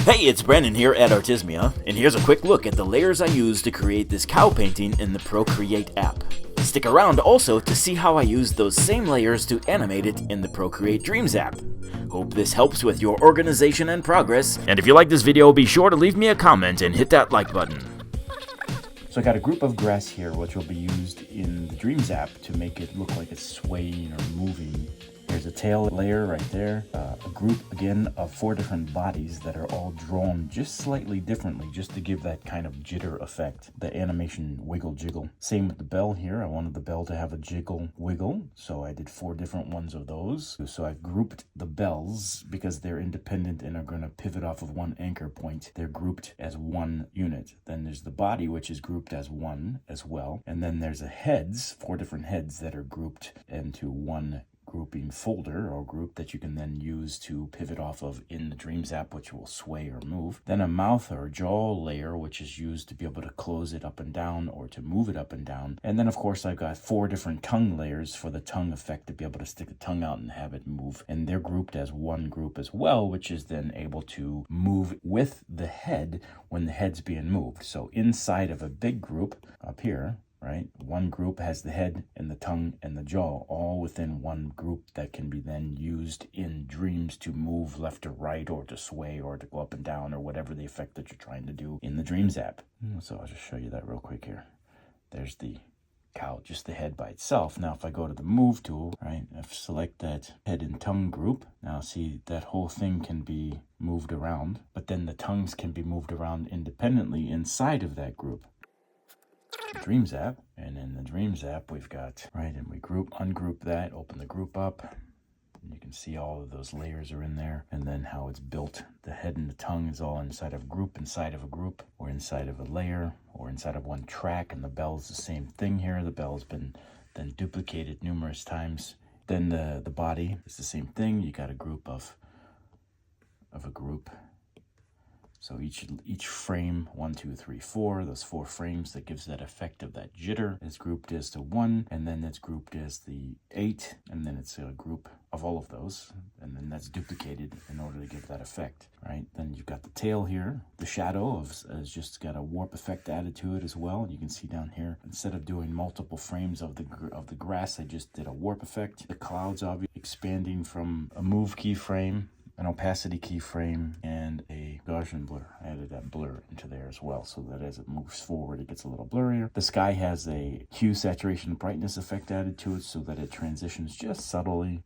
Hey, it's Brennan here at Artismia, and here's a quick look at the layers I used to create this cow painting in the Procreate app. Stick around also to see how I used those same layers to animate it in the Procreate Dreams app. Hope this helps with your organization and progress, and if you like this video, be sure to leave me a comment and hit that like button. So I got a group of grass here which will be used in the Dreams app to make it look like it's swaying or moving. There's a tail layer right there, a group again of 4 different bodies that are all drawn just slightly differently, just to give that kind of jitter effect, the animation wiggle jiggle. Same with the bell here. I wanted the bell to have a jiggle wiggle, so I did 4 different ones of those. So I've grouped the bells because they're independent and are going to pivot off of one anchor point. They're grouped as one unit. Then there's the body, which is grouped as one as well, and then there's a heads, 4 different heads that are grouped into one grouping folder or group that you can then use to pivot off of in the Dreams app, which will sway or move. Then a mouth or jaw layer, which is used to be able to close it up and down or to move it up and down. And then of course I've got 4 different tongue layers for the tongue effect, to be able to stick the tongue out and have it move. And they're grouped as one group as well, which is then able to move with the head when the head's being moved. So inside of a big group up here, right? One group has the head and the tongue and the jaw all within one group that can be then used in Dreams to move left or right or to sway or to go up and down or whatever the effect that you're trying to do in the Dreams app. So I'll just show you that real quick here. There's the cow, just the head by itself. Now if I go to the move tool, right, I select that head and tongue group. Now see, that whole thing can be moved around, but then the tongues can be moved around independently inside of that group. Dreams app, and in the Dreams app we've got, right, and we ungroup that, open the group up, and you can see all of those layers are in there, and then how it's built. The head and the tongue is all inside of a group, or inside of a layer, or inside of one track, and the bell is the same thing here. The bell's been then duplicated numerous times. Then the body is the same thing. You got a group of a group. So each frame, 1, 2, 3, 4, those 4 frames that gives that effect of that jitter is grouped as to 1, and then it's grouped as the 8, and then it's a group of all of those, and then that's duplicated in order to give that effect, right? Then you've got the tail here. The shadow has just got a warp effect added to it as well. And you can see down here, instead of doing multiple frames of the grass, I just did a warp effect. The clouds obviously expanding from a move keyframe, an opacity keyframe, and a Gaussian blur. I added that blur into there as well, so that as it moves forward, it gets a little blurrier. The sky has a hue, saturation, and brightness effect added to it, so that it transitions just subtly.